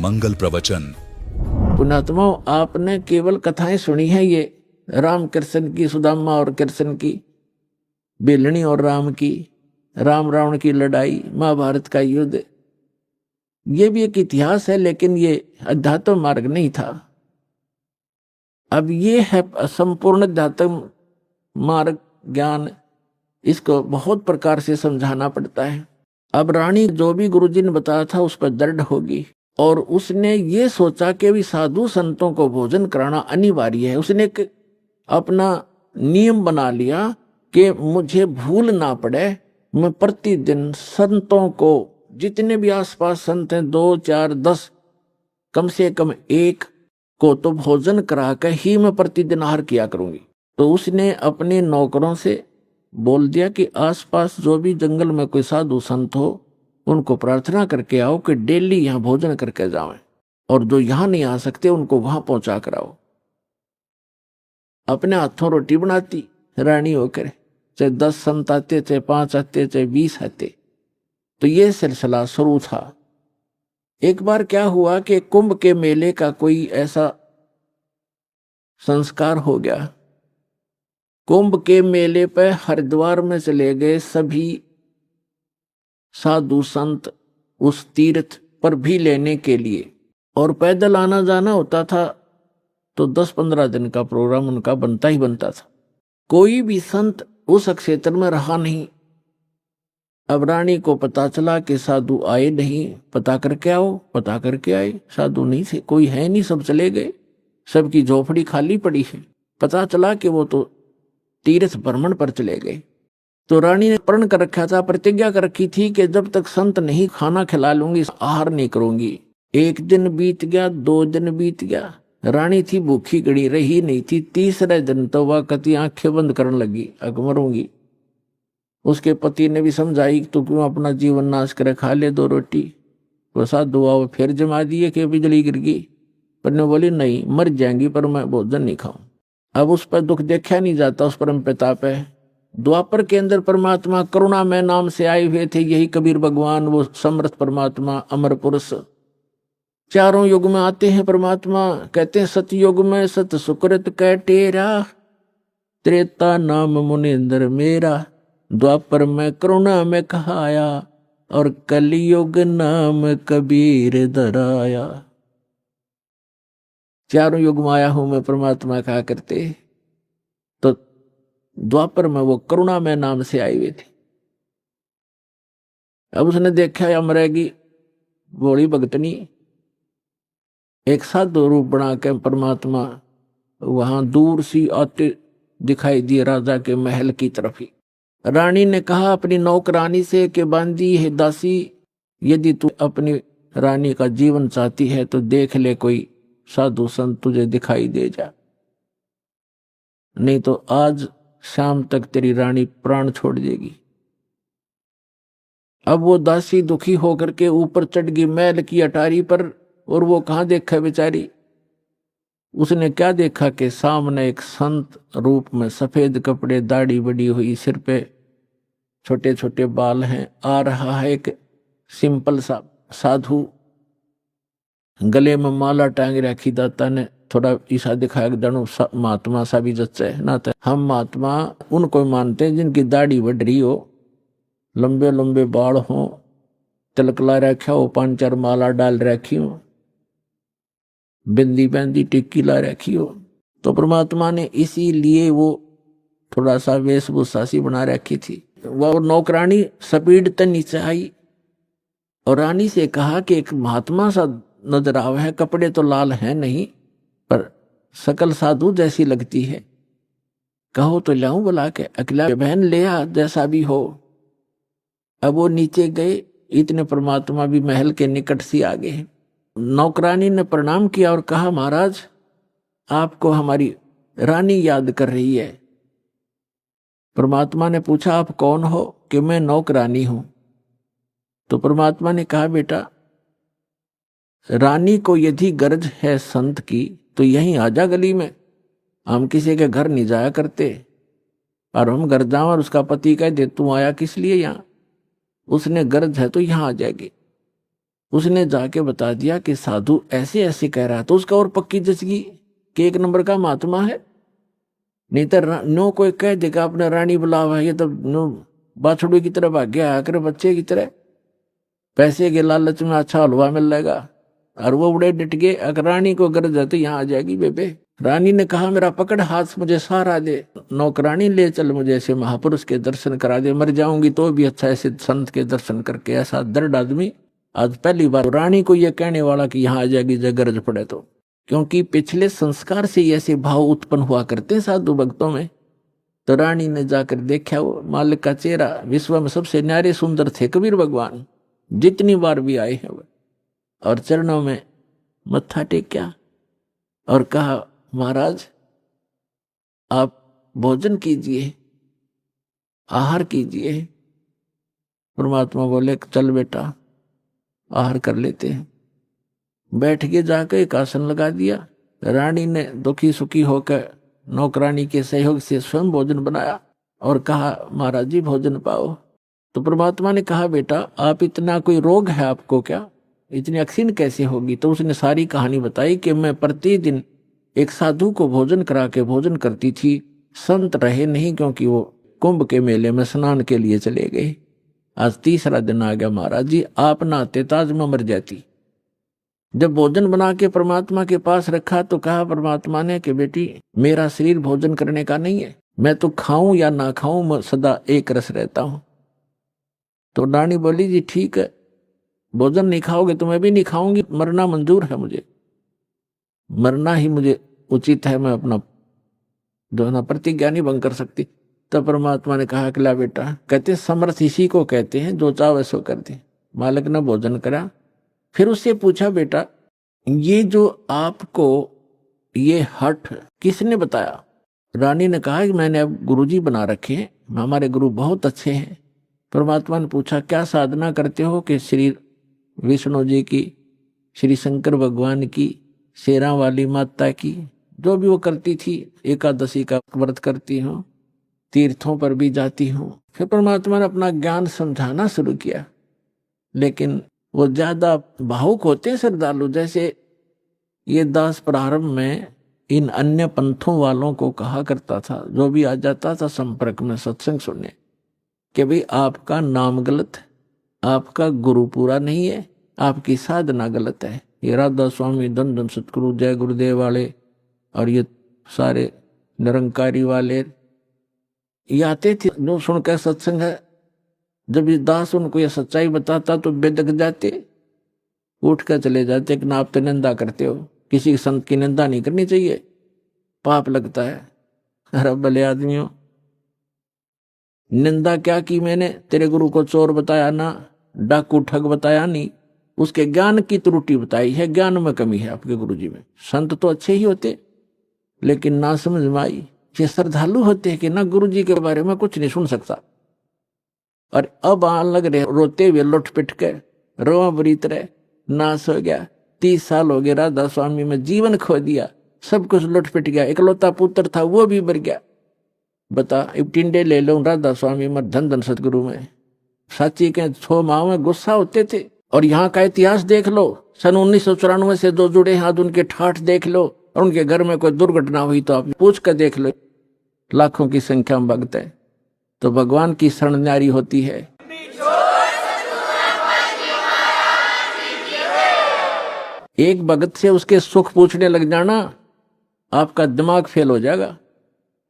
मंगल प्रवचन। पुणात्माओं, आपने केवल कथाएं सुनी है, ये राम कृष्ण की, सुदामा और कृष्ण की, बेलनी और राम की, राम रावण की लड़ाई, महाभारत का युद्ध। ये भी एक इतिहास है, लेकिन ये अध्यात्म मार्ग नहीं था। अब ये है संपूर्ण अध्यात्म मार्ग ज्ञान। इसको बहुत प्रकार से समझाना पड़ता है। अब रानी जो भी गुरुजी ने बताया था उस पर दृढ़ होगी, और उसने ये सोचा कि भी साधु संतों को भोजन कराना अनिवार्य है। उसने एक अपना नियम बना लिया कि मुझे भूल ना पड़े, मैं प्रतिदिन संतों को, जितने भी आसपास संत हैं, 2, 4, 10, कम से कम एक को तो भोजन करा कर ही मैं प्रतिदिन आहार किया करूंगी। तो उसने अपने नौकरों से बोल दिया कि आसपास जो भी जंगल में कोई साधु संत हो, उनको प्रार्थना करके आओ कि डेली यहाँ भोजन करके जावें, और जो यहाँ नहीं आ सकते उनको वहां पहुंचा कर आओ। अपने हाथों रोटी बनाती रानी होकर, चाहे 10 संत आते, चाहे 5 आते, चाहे 20 आते। तो ये सिलसिला शुरू था। एक बार क्या हुआ कि कुंभ के मेले का कोई ऐसा संस्कार हो गया। कुंभ के मेले पर हरिद्वार में चले गए सभी साधु संत उस तीर्थ पर भी लेने के लिए, और पैदल आना जाना होता था तो 10-15 दिन का प्रोग्राम उनका बनता ही बनता था। कोई भी संत उस क्षेत्र में रहा नहीं। अब रानी को पता चला कि साधु आए नहीं, पता करके आओ। पता करके आए, साधु नहीं थे, कोई है नहीं, सब चले गए, सबकी झोपड़ी खाली पड़ी है। पता चला कि वो तो तीर्थ भ्रमण पर चले गए। तो रानी ने प्रण कर रखा था, प्रतिज्ञा कर रखी थी कि जब तक संत नहीं खाना खिला लूंगी, आहार नहीं करूंगी। 1 दिन बीत गया, 2 दिन बीत गया, रानी थी भूखी गड़ी, रही नहीं थी। तीसरे दिन तो वह कति आंखें बंद करने लगी, मरूंगी। उसके पति ने भी समझाई, तू क्यों अपना जीवन नाश करे, खा ले 2 रोटी। वो साधु आओ फिर जमा दिए कि बिजली गिर गई, पर ने बोली नहीं, मर जाएंगी पर मैं भोजन नहीं खाऊं। अब उस पर दुख देखा नहीं जाता, उस परम पिता पे। द्वापर के अंदर परमात्मा करुणा में नाम से आए हुए थे, यही कबीर भगवान, वो समर्थ परमात्मा, अमर पुरुष। चारों युग में आते हैं परमात्मा। कहते हैं सतयुग में सत सुकृत कै टेरा, त्रेता नाम मुनिंदर मेरा, द्वापर में करुणा में कहाया, और कलयुग नाम कबीर धराया। चारों युग में आया हूं मैं, परमात्मा कहा करते। तो द्वापर में वो करुणा में नाम से आए हुए थे। अब उसने देखा या मरेगी भोली भगतनी, एक साधु रूप बना के परमात्मा वहां दूर सी आते दिखाई दिए, राजा के महल की तरफ ही। रानी ने कहा अपनी नौकरानी से कि बांदी है दासी, यदि तू अपनी रानी का जीवन चाहती है तो देख ले कोई साधु संत तुझे दिखाई दे जा, नहीं तो आज शाम तक तेरी रानी प्राण छोड़ देगी। अब वो दासी दुखी होकर के ऊपर चढ़ गई महल की अटारी पर, और वो कहां देखा बेचारी। उसने क्या देखा कि सामने एक संत रूप में, सफेद कपड़े, दाढ़ी बड़ी हुई, सिर पे छोटे छोटे बाल हैं, आ रहा है एक सिंपल सा साधु, गले में माला टांग रखी। दाता ने थोड़ा ईसा दिखाया कि दणु महात्मा सा भी जच्चा है ना। हम महात्मा उनको मानते हैं जिनकी दाढ़ी बढ़ रही हो, लंबे लंबे बाल हो, तिलक ला रखा हो, 5-4 माला डाल रखी हो, बिंदी बंदी टिक्की ला रखी हो। तो परमात्मा ने इसीलिए वो थोड़ा सा वेशभूषा सी बना रखी थी। वह नौकरानी स्पीड तक नीचे आई और रानी से कहा कि एक महात्मा सा नजर आवा है, कपड़े तो लाल हैं नहीं, पर सकल साधु जैसी लगती है, कहो तो लाऊं बुला के। अकेला बहन ले आ, जैसा भी हो। अब वो नीचे गए, इतने परमात्मा भी महल के निकट से आ गए। नौकरानी ने प्रणाम किया और कहा, महाराज आपको हमारी रानी याद कर रही है। परमात्मा ने पूछा, आप कौन हो? कि मैं नौकरानी हूं। तो परमात्मा ने कहा, बेटा रानी को यदि गरज है संत की तो यहीं आजा गली में, हम किसी के घर नहीं जाया करते, और हम घर जाओ और उसका पति कह दे तू आया किस लिए यहाँ, उसने गरज है तो यहाँ आ जाएगी। उसने जाके बता दिया कि साधु ऐसे ऐसे कह रहा, तो उसका और पक्की जच गई कि एक नंबर का महात्मा है। नहीं तो नो कोई कह देगा अपने रानी बुलावा, ये तो नो बाछड़ू की तरह भाग्य आकर बच्चे की तरह पैसे के लालच में अच्छा हलवा मिल जाएगा। और वो उड़े डट गए, अगर रानी को गरज है तो यहाँ आ जाएगी बेबे। रानी ने कहा मेरा पकड़ हाथ, मुझे सहारा दे, नौकरानी ले चल, मुझे ऐसे महापुरुष के दर्शन करा दे, मर जाऊंगी तो भी अच्छा ऐसे संत के दर्शन करके। ऐसा दर्द आदमी आज पहली बार रानी को यह कहने वाला कि यहाँ आ जाएगी जब गरज पड़े तो, क्योंकि पिछले संस्कार से ऐसे भाव उत्पन्न हुआ करते साधु भक्तों में। तो रानी ने जाकर देखा वो मालिक का चेहरा, विश्व में सबसे न्यारे सुंदर थे कबीर भगवान, जितनी बार भी आए हैं, और चरणों में मत्था टेक्या और कहा महाराज आप भोजन कीजिए, आहार कीजिए। परमात्मा बोले चल बेटा आहार कर लेते हैं। बैठ के जाकर एक आसन लगा दिया। रानी ने दुखी सुखी होकर नौकरानी के सहयोग से स्वयं भोजन बनाया और कहा महाराज जी भोजन पाओ। तो परमात्मा ने कहा बेटा आप इतना कोई रोग है आपको क्या, इतनी अक्सीन कैसे होगी। तो उसने सारी कहानी बताई कि मैं प्रतिदिन एक साधु को भोजन करा के भोजन करती थी, संत रहे नहीं क्योंकि वो कुंभ के मेले में स्नान के लिए चले गए। आज तीसरा दिन आ गया महाराज जी, आप ना आते ताज में मर जाती। जब भोजन बना के परमात्मा के पास रखा तो कहा परमात्मा ने कि बेटी मेरा शरीर भोजन करने का नहीं है, मैं तो खाऊं या ना खाऊं मैं सदा एक रस रहता हूं। तो रानी बोली जी ठीक है, भोजन नहीं खाओगे तो मैं भी नहीं खाऊंगी, मरना मंजूर है मुझे, मरना ही मुझे उचित है, मैं अपना जो ना प्रतिज्ञा नहीं भंग कर सकती। तब परमात्मा ने कहा कि ला बेटा, कहते समर्थ इसी को कहते हैं जो चाहे सो कर दे। मालिक ने भोजन करा, फिर उससे पूछा बेटा ये जो आपको ये हठ किसने बताया। रानी ने कहा कि मैंने अब गुरुजी बना रखे हैं, हमारे गुरु बहुत अच्छे हैं। परमात्मा ने पूछा क्या साधना करते हो, कि श्री विष्णु जी की, श्री शंकर भगवान की, शेरा वाली माता की, जो भी वो करती थी, एकादशी का व्रत करती हूँ, तीर्थों पर भी जाती हूँ। फिर परमात्मा ने अपना ज्ञान समझाना शुरू किया, लेकिन वो ज्यादा भावुक होते हैं श्रद्धालु। जैसे ये दास प्रारंभ में इन अन्य पंथों वालों को कहा करता था, जो भी आ जाता था संपर्क में सत्संग सुनने, कि भाई आपका नाम गलत है, आपका गुरु पूरा नहीं है, आपकी साधना गलत है। ये राधा स्वामी, धन धन सतगुरु, जय गुरुदेव वाले और ये सारे निरंकारी वाले ये आते थे जो सुनकर सत्संग है। जब ये दास उनको ये सच्चाई बताता तो बेदक जाते, उठ कर चले जाते कि ना आप तो निंदा करते हो, किसी संत की निंदा नहीं करनी चाहिए, पाप लगता है। अरे भले आदमियों, निंदा क्या की मैंने, तेरे गुरु को चोर बताया ना, डाकू ठग बताया नहीं, उसके ज्ञान की त्रुटि बताई है, ज्ञान में कमी है आपके गुरुजी में। संत तो अच्छे ही होते लेकिन ना समझ में आई। ये श्रद्धालु होते हैं कि ना गुरुजी के बारे में कुछ नहीं सुन सकता, और अब आन लग रहे रोते हुए लुट पिट के, रोआ बरीत रहे, नाश हो गया, 30 साल हो गए राधा स्वामी में जीवन खो दिया, सब कुछ लुट पिट गया, इकलौता पुत्र था वो भी मर गया। बता अब टिंडे ले लो राधा स्वामी में, धन धन सतगुरु में, साची के 6 माह में गुस्सा होते थे। और यहाँ का इतिहास देख लो, सन 1994 से जो जुड़े हाथ उनके ठाठ देख लो, और उनके घर में कोई दुर्घटना हुई तो आप पूछ कर देख लो, लाखों की संख्या में भक्त है। तो भगवान की शरण न्यारी होती है। एक भगत से उसके सुख पूछने लग जाना, आपका दिमाग फेल हो जाएगा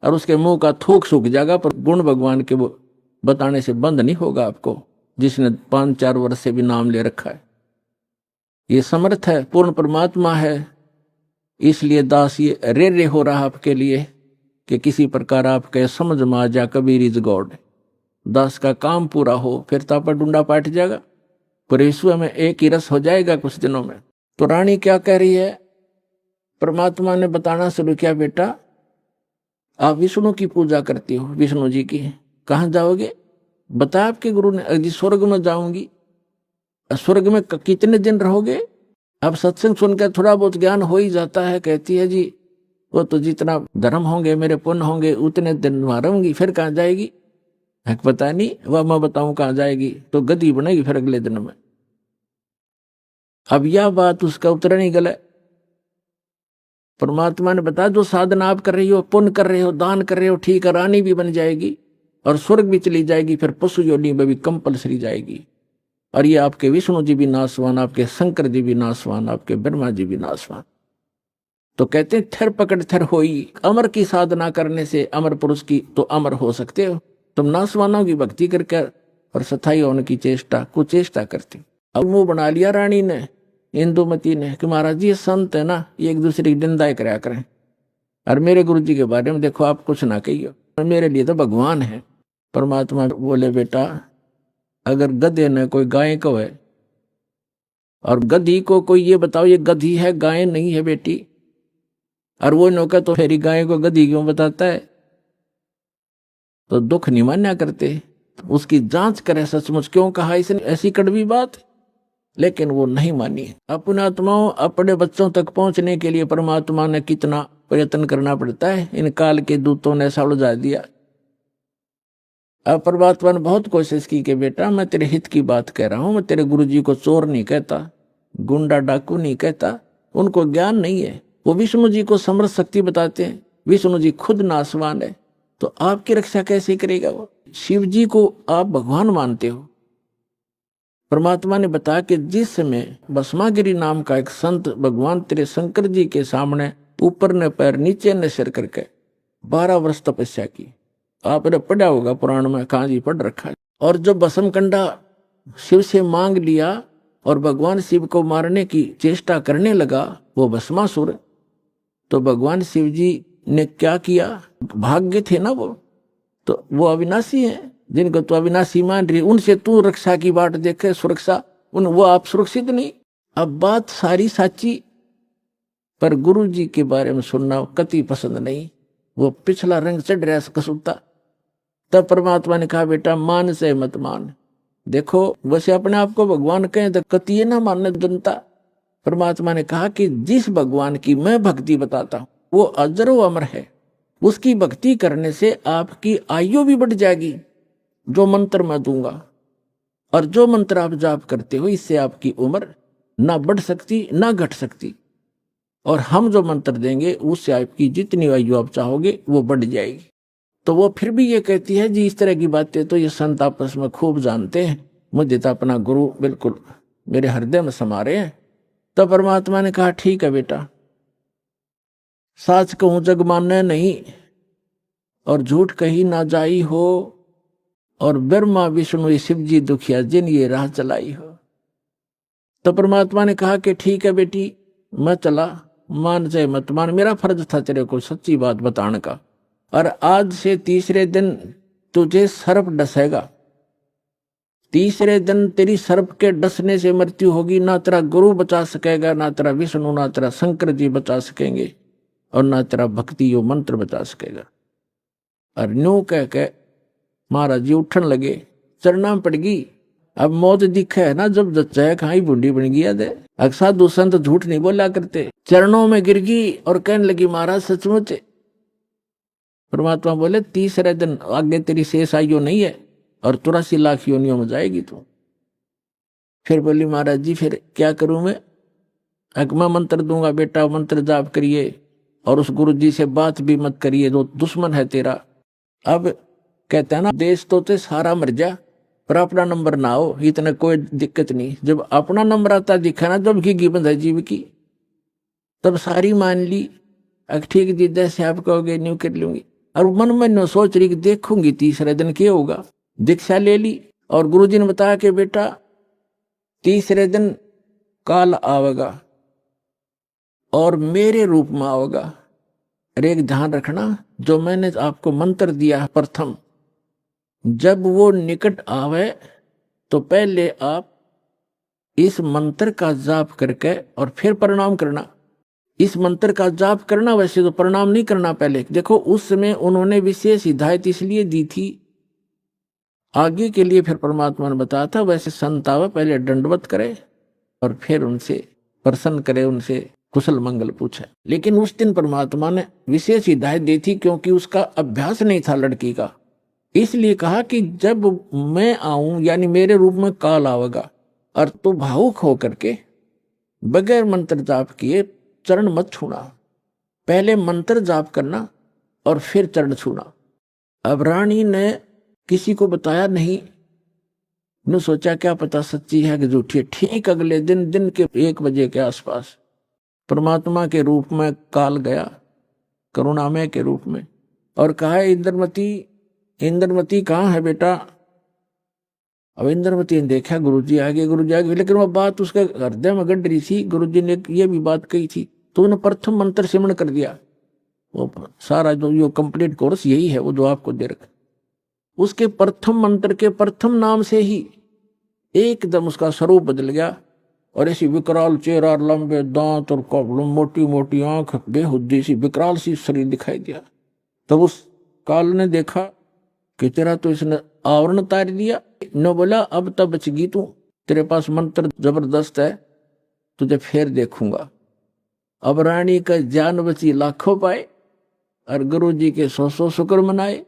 और उसके मुंह का थूक सूख जाएगा, पर गुण भगवान के वो बताने से बंद नहीं होगा आपको, जिसने 5-4 वर्ष से भी नाम ले रखा है। ये समर्थ है, पूर्ण परमात्मा है, इसलिए दास ये रे हो रहा आपके लिए कि किसी प्रकार आपके समझ में आ जा कबीर इज गॉड। दास का काम पूरा हो, फिर तापा डूंडा पाट जाएगा, पर विश्व में एक ही रस हो जाएगा कुछ दिनों में। तो रानी क्या कह रही है, परमात्मा ने बताना शुरू किया, बेटा आप विष्णु की पूजा करती हो, विष्णु जी की, कहाँ जाओगे, बता आपके गुरु ने, अजी स्वर्ग में जाऊंगी। स्वर्ग में कितने दिन रहोगे। अब सत्संग सुनकर थोड़ा बहुत ज्ञान हो ही जाता है। कहती है जी वो तो जितना धर्म होंगे मेरे पुण्य होंगे उतने दिन वहां रहूंगी, फिर कहाँ जाएगी, पता नहीं, वह मैं बताऊं कहाँ जाएगी, तो गदी बनेगी फिर अगले दिन में। अब यह बात उसका उतरा नहीं गला। परमात्मा ने बताया जो साधना आप कर रही हो, पुण्य कर रहे हो, दान कर रहे हो, ठीक है, रानी भी बन जाएगी और स्वर्ग भी चली जाएगी, फिर पशु योनि में भी कंपलसरी जाएगी। और ये आपके विष्णु जी भी नासवान, आपके शंकर जी भी नासवान, आपके ब्रह्मा जी भी नासवान। तो कहते हैं थर पकड़ थर होई, अमर की साधना करने से अमर पुरुष की तो अमर हो सकते हो। तुम नासवानों की भक्ति करके और सथाई होने की चेष्टा कुचेष्टा करती। अब मुंह बना लिया रानी ने, इंदुमती ने, कि महाराज जी संत है ना, ये एक दूसरे की निंदा कराया करें, और मेरे गुरु जी के बारे में देखो आप कुछ ना कहियो, मेरे लिए तो भगवान है। परमात्मा बोले बेटा, अगर गधे ने कोई गाय को है और गधी को कोई ये बताओ ये गधी है गाय नहीं है बेटी, और वो नौका तो फेरी गाय को गधी क्यों बताता है, तो दुख नहीं मान्या करते। उसकी जांच करे सचमुच क्यों कहा इसने ऐसी कड़वी बात, लेकिन वो नहीं मानी। अपने आत्माओं अपने बच्चों तक पहुंचने के लिए परमात्मा ने कितना प्रयत्न करना पड़ता है, इन काल के दूतों ने ऐसा उलझा दिया। अब परमात्मा ने बहुत कोशिश की कि बेटा मैं तेरे हित की बात कह रहा हूं, मैं तेरे गुरुजी को चोर नहीं कहता, गुंडा डाकू नहीं कहता, उनको ज्ञान नहीं है, वो विष्णु जी को समर्थ शक्ति बताते हैं, विष्णु जी खुद नासवान है, तो आपकी रक्षा कैसे करेगा वो? शिव जी को आप भगवान मानते हो। परमात्मा ने बताया कि जिस समय भस्मागिरी नाम का एक संत भगवान तेरे शंकर जी के सामने ऊपर ने पैर नीचे ने सिर करके 12 वर्ष तपस्या की, आपने पढ़ा होगा पुराण में, कहां जी पढ़ रखा है। और जो भस्म कंडा शिव से मांग लिया और भगवान शिव को मारने की चेष्टा करने लगा वो भस्मासुर, तो भगवान शिव जी ने क्या किया, भाग्य थे ना वो, तो वो अविनाशी है, जिनको तो अविनाशी मान रही उनसे तू रक्षा की बाट देखे, सुरक्षा उन वो आप सुरक्षित नहीं। अब बात सारी साची, पर गुरु जी के बारे में सुनना कति पसंद नहीं, वो पिछला रंग चढ़ रहा कसूता। तब परमात्मा ने कहा बेटा मान से मत मान, देखो वैसे अपने आप को भगवान कहें तो कति ना मानने जनता। परमात्मा ने कहा कि जिस भगवान की मैं भक्ति बताता हूं वो अजर व अमर है, उसकी भक्ति करने से आपकी आयु भी बढ़ जाएगी, जो मंत्र मैं दूंगा, और जो मंत्र आप जाप करते हो इससे आपकी उम्र ना बढ़ सकती ना घट सकती, और हम जो मंत्र देंगे उससे आपकी जितनी आयु आप चाहोगे वो बढ़ जाएगी। तो वो फिर भी ये कहती है जी इस तरह की बातें तो ये संत आपस में खूब जानते हैं, मुझे तो अपना गुरु बिल्कुल मेरे हृदय में समा रहे हैं। तो परमात्मा ने कहा ठीक है बेटा, साच कहूं जग माने नहीं और झूठ कही ना जाई हो, और ब्रह्मा विष्णु शिव जी दुखिया जिन ये राह चलाई हो। तो परमात्मा ने कहा कि ठीक है बेटी मैं चला, मान चाहे मत मान, मेरा फर्ज था तेरे को सच्ची बात बताने का, और आज से तीसरे दिन तुझे सर्प डसेगा, तीसरे दिन तेरी सर्प के डसने से मृत्यु होगी, ना तेरा गुरु बचा सकेगा, ना तेरा विष्णु, ना तेरा शंकर जी बचा सकेंगे, और ना तेरा भक्ति यो मंत्र बचा सकेगा। और न्यू कह के महाराज जी उठन लगे, चरना पड़ गई। अब मौत दिखे है ना जब जच्चा है कहां बूढ़ी बन गया दे। साधु संत झूठ नहीं बोला करते, चरणों में गिर गई और कहने लगी महाराज सचमुच। परमात्मा बोले तीसरे दिन आगे तेरी शेष आयु नहीं है और 83 लाख योनियों में जाएगी तू। फिर बोली महाराज जी फिर क्या करूं मैं? मैं मंत्र दूंगा बेटा, मंत्र जाप करिए और उस गुरु जी से बात भी मत करिए जो दुश्मन है तेरा। अब कहते हैं ना देश तो ते सारा मर जा पर अपना नंबर ना हो, इतना कोई दिक्कत नहीं। जब अपना नंबर आता दिखा ना जब की बंद है जीव की, तब सारी मान ली। ठीक जी जैसे आप कहोगे न्यू कर लूंगी, और मन में नो सोच रही कि देखूंगी तीसरे दिन क्या होगा। दीक्षा ले ली और गुरुजी ने बताया कि बेटा तीसरे दिन काल आवेगा और मेरे रूप में आवेगा। अरे एक ध्यान रखना, जो मैंने आपको मंत्र दिया है प्रथम, जब वो निकट आवे तो पहले आप इस मंत्र का जाप करके और फिर प्रणाम करना। इस मंत्र का जाप करना, वैसे तो प्रणाम नहीं करना पहले। देखो उस समय उन्होंने विशेष हिदायत इसलिए दी थी आगे के लिए, फिर परमात्मा ने बताया था वैसे संत आवे पहले दंडवत करे और फिर उनसे प्रसन्न करे, उनसे कुशल मंगल पूछे। लेकिन उस दिन परमात्मा ने विशेष हिदायत दी थी क्योंकि उसका अभ्यास नहीं था लड़की का, इसलिए कहा कि जब मैं आऊं यानी मेरे रूप में काल आवेगा और तू भावुक होकर के बगैर मंत्र जाप किए चरण मत छूना, पहले मंत्र जाप करना और फिर चरण छूना। अब रानी ने किसी को बताया नहीं, ने सोचा क्या पता सच्ची है कि झूठी है। ठीक अगले दिन के 1 बजे के आसपास परमात्मा के रूप में काल गया, करुणामय के रूप में, और कहा इंद्रमती, इंद्रमती कहाँ है बेटा। अब इंद्रमती ने देखा गुरुजी आ गए, गुरुजी आ गए, लेकिन वह बात उसके हृदय में गड़ रही थी। गुरुजी ने ये भी बात कही थी, तो उन्होंने प्रथम मंत्र सिमरण कर दिया। वो सारा जो कंप्लीट कोर्स यही है वो जो आपको दे रखा, उसके प्रथम मंत्र के प्रथम नाम से ही एकदम उसका स्वरूप बदल गया, और ऐसी विकराल चेहरा, लंबे दांत और मोटी मोटी आंख, बेहुद्दी सी विकराल सी शरीर दिखाई दिया। तब उस काल ने देखा कि तेरा तो इसने आवरण उतार दिया। न बोला अब तब बचगी तू, तेरे पास मंत्र जबरदस्त है, तुझे फिर देखूंगा। अब रानी का जान बची लाखों पाए और गुरु जी के 100 शुक्र मनाए।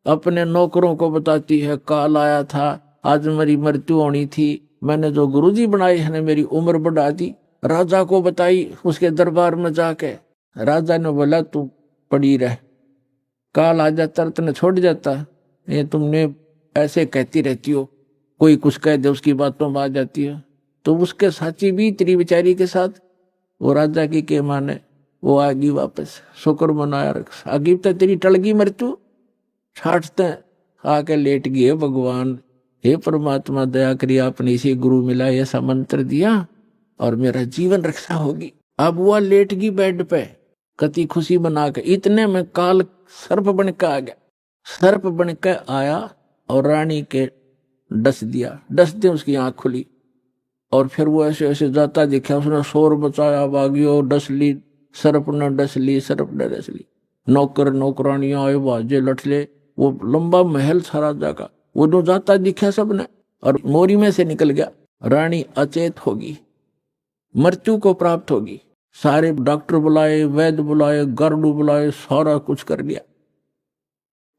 अपने नौकरों को बताती है काल आया था, आज मेरी मृत्यु होनी थी, मैंने जो गुरुजी बनाए हैं मेरी उम्र बढ़ा दी। राजा को बताई उसके दरबार में जाके, राजा ने बोला तू पड़ी रह, काल आ जाता तने छोड़ जाता, ये तुमने ऐसे कहती रहती हो, कोई कुछ कह दे उसकी बातों में आ जाती है। तो उसके साची भी तेरी बेचारी के साथ, वो राजा की के माने वो आगी वापस, शुक्र मनाया रख आगी तो तेरी टलगी मृत्यु। छाटते आके लेट गए भगवान, हे परमात्मा दया करिए, आपने इसी गुरु मिला ऐसा मंत्र दिया और मेरा जीवन रक्षा होगी। अब वह लेट गई बेड पे कति खुशी बना के, इतने में काल सर्प बन के आ गया। सर्प बन के आया और रानी के डस दिया, डसते उसकी आंख खुली और फिर वो ऐसे ऐसे जाता दिखा, उसने शोर बचाया, भागियो, डस ली सर्प ने, डस ली सर्प ने, डस ली। नौकर नौकरानियां आए, बाजे लठले, वो लंबा महल था राजा का, वो जो जाता दिखा सबने और मोरी में से निकल गया। रानी अचेत होगी, मृत्यु को प्राप्त होगी। सारे डॉक्टर बुलाए, वैद्य बुलाए, गरुड़ बुलाए, सारा कुछ कर दिया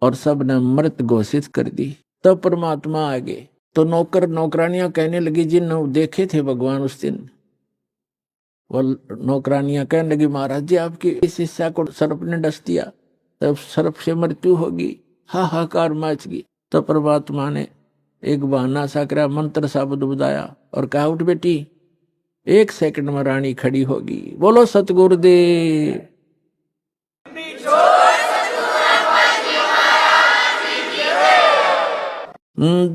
और सब ने मृत घोषित कर दी। तब परमात्मा आ गए तो नौकर नौकरानियां कहने लगी जिन देखे थे भगवान उस दिन, वो नौकरानियां कहने लगी महाराज जी आपकी इस शिष्या को सर्प ने डस दिया, तब सर्प से मृत्यु होगी। हाहाकार मच गई। तो परमात्मा ने एक बहाना सा करा, मंत्र सा बुझाया और कहा उठ बेटी, 1 सेकंड में रानी खड़ी होगी। बोलो सतगुरुदेव।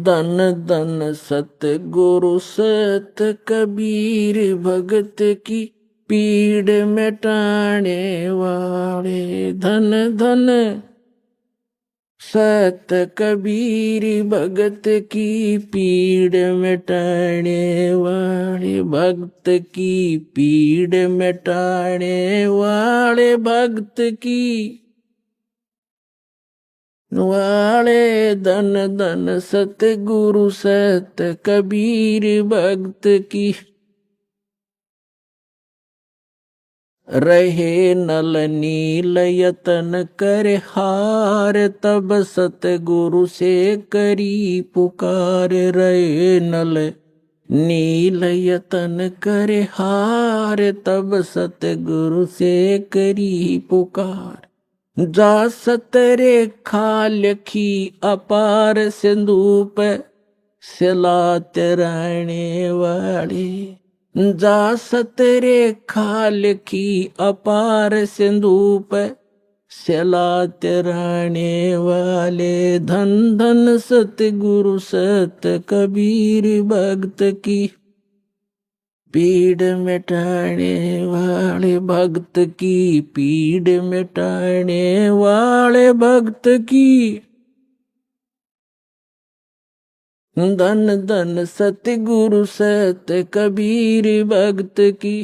धन धन सतगुरु सत कबीर भगत की पीड़ मिटाने वाले। धन धन सत कबीर भगत की पीड़ मिटाने वाले, भक्त की पीड़ मिटाने वाले, भक्त की वाले। धन धन सतगुरु सत कबीर भक्त की रहे नल नील यतन करे हार, तब सतगुरु से करी पुकार। रहे नल नील यतन करे हार, तब सतगुरु से करी पुकार। जा सतरे खालखी अपार सिंधु पे सिलात रहने वाले। जा सतरे खालखी अपार सिंधु पे सिलात रहने वाले। धन धन सतगुरु सत कबीर भक्त की पीड़ मिटाने वाले, भक्त की पीड़ मिटाने वाले, भक्त की। धन धन सतगुरु सत कबीर भक्त की।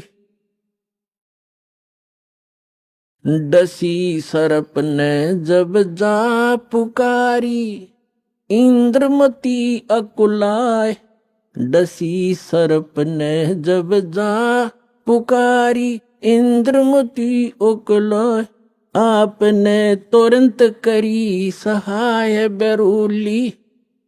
डसी सर्प ने जब जा पुकारी, इंद्रमती अकुलाए। डसी सर्प ने जब जा पुकारी, इंद्रमती अकुलाए। आपने तुरंत करी सहाय बेरूली,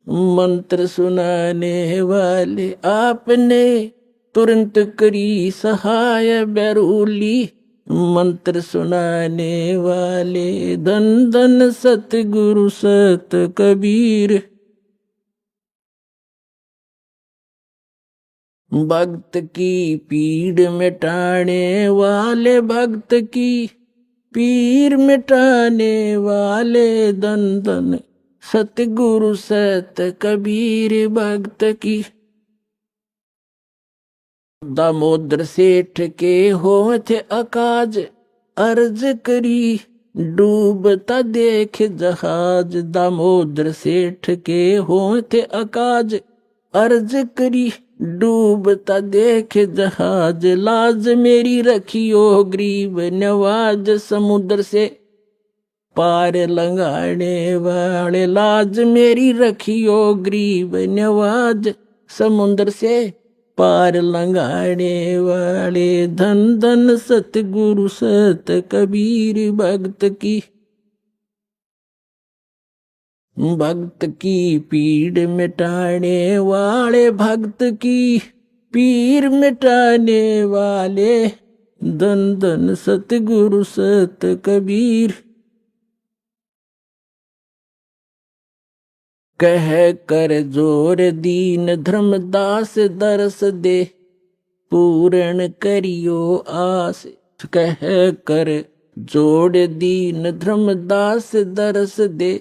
मंत्र सुनाने वाले। आपने तुरंत करी सहाय बैरूली, मंत्र सुनाने वाले धन धन सतगुरु सत कबीर। भक्त की पीड़ मिटाने वाले, भक्त की पीर मिटाने वाले धन धन सतगुरु सत कबीर। भक्त की दामोदर सेठ के हो थे अकाज, अर्ज करी डूबता देख जहाज। दामोदर सेठ के हो थे अकाज, अर्ज करी डूबता देख जहाज। लाज मेरी रखियो गरीब नवाज, समुद्र से पार लंघाने वाले। लाज मेरी रखियो गरीब नवाज, समुद्र से पार लंघाने वाले। धन धन सतगुरु सत कबीर। भक्त की भक्त की पीड़ मिटाने वाले, भक्त की पीर मिटाने वाले धन धन सतगुरु सत कबीर। कह कर जोर दीन धर्मदास दरस दे, पूर्ण करियो आस। कह कर जोड़ दीन धर्मदास दरस दे,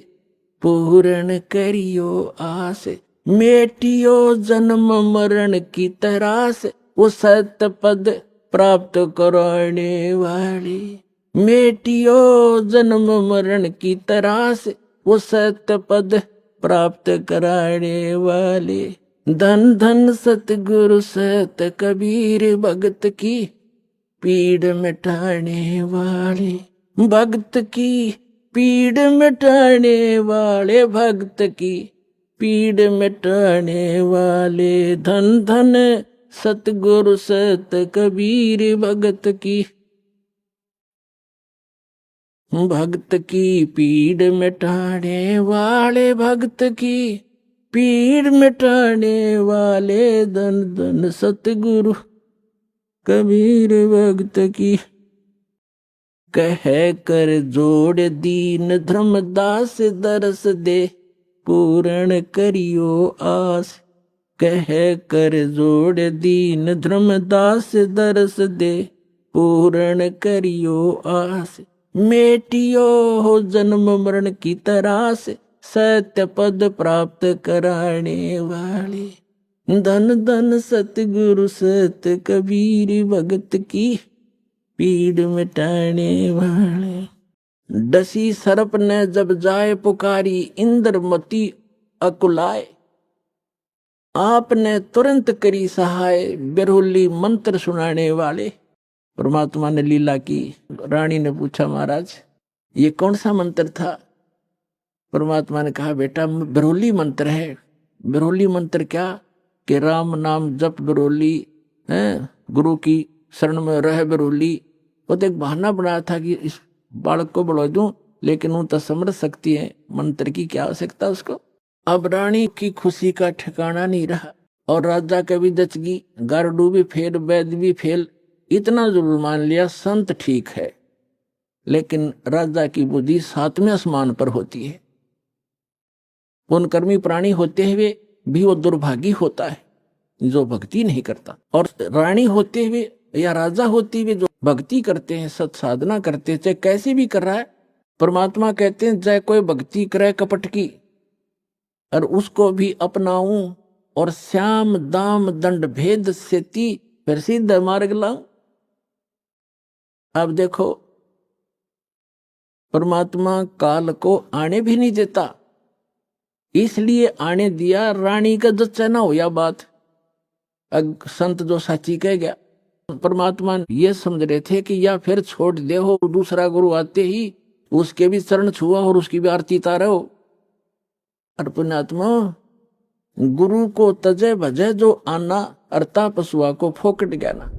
पूर्ण करियो आस। मेटियो जन्म मरण की तरास, वो सत पद प्राप्त कराने वाली। मेटियो जन्म मरण की तरास, वो सत पद प्राप्त कराने वाले। धन धन सतगुरु सत कबीर। भक्त की पीड़ मिटाने वाले, भक्त की पीड़ मिटाने वाले, भक्त की पीड़ मिटाने वाले। धन धन सतगुरु सत कबीर। भक्त की भक्त की पीड़ मिटाने वाले, भक्त की पीड़ मिटाने वाले धन धन सतगुरु कबीर। भक्त की कह कर जोड़ दीन धर्मदास दरस दे, पूर्ण करियो आस। कह कर जोड़ दीन धर्मदास दरस दे, पूर्ण करियो आस। मेटियो हो जन्म मरण की तरास, सत्य पद प्राप्त कराने वाले। धन धन सतगुरु सत कबीर। भगत की पीड़ मिटाने वाले। डसी सर्प ने जब जाए पुकारी, इंद्रमती अकुलाए। आपने तुरंत करी सहाय, बिरहुली मंत्र सुनाने वाले। परमात्मा ने लीला की। रानी ने पूछा महाराज ये कौन सा मंत्र था? परमात्मा ने कहा बेटा बिरहुली मंत्र है। बिरहुली मंत्र क्या कि राम नाम जप बिरहुली है, गुरु की शरण में रह बिरहुली। वो तो एक बहाना बनाया था कि इस बालक को बढ़ा दूं, लेकिन वो तो समझ सकती है मंत्र की क्या आवश्यकता उसको। अब रानी की खुशी का ठिकाना नहीं रहा और राजा का भी दचगी, गारडू भी फेल, वैद्य भी फेल। इतना जरूर मान लिया संत ठीक है, लेकिन राजा की बुद्धि सातवें आसमान पर होती है। पुण्यकर्मी प्राणी होते हुए भी वो दुर्भागी होता है जो भक्ति नहीं करता, और रानी होते हुए या राजा होते हुए जो भक्ति करते हैं, सत साधना करते हैं, चाहे कैसे भी कर रहा है। परमात्मा कहते हैं चाहे कोई भक्ति करे कपट की और उसको भी अपनाऊं, और श्याम दाम दंड भेद से ती फिर सिद्ध मार्ग लाऊं। अब देखो परमात्मा काल को आने भी नहीं देता, इसलिए आने दिया रानी का जच्चा ना हो या बात। संत जो साची कह गया, परमात्मा ये समझ रहे थे कि या फिर छोड़ दे हो, दूसरा गुरु आते ही उसके भी चरण छुआ और उसकी भी आरती तारा हो। और पुण्यात्मा गुरु को तजे भजे जो आना, अरता पशुआ को फोकट गया ना।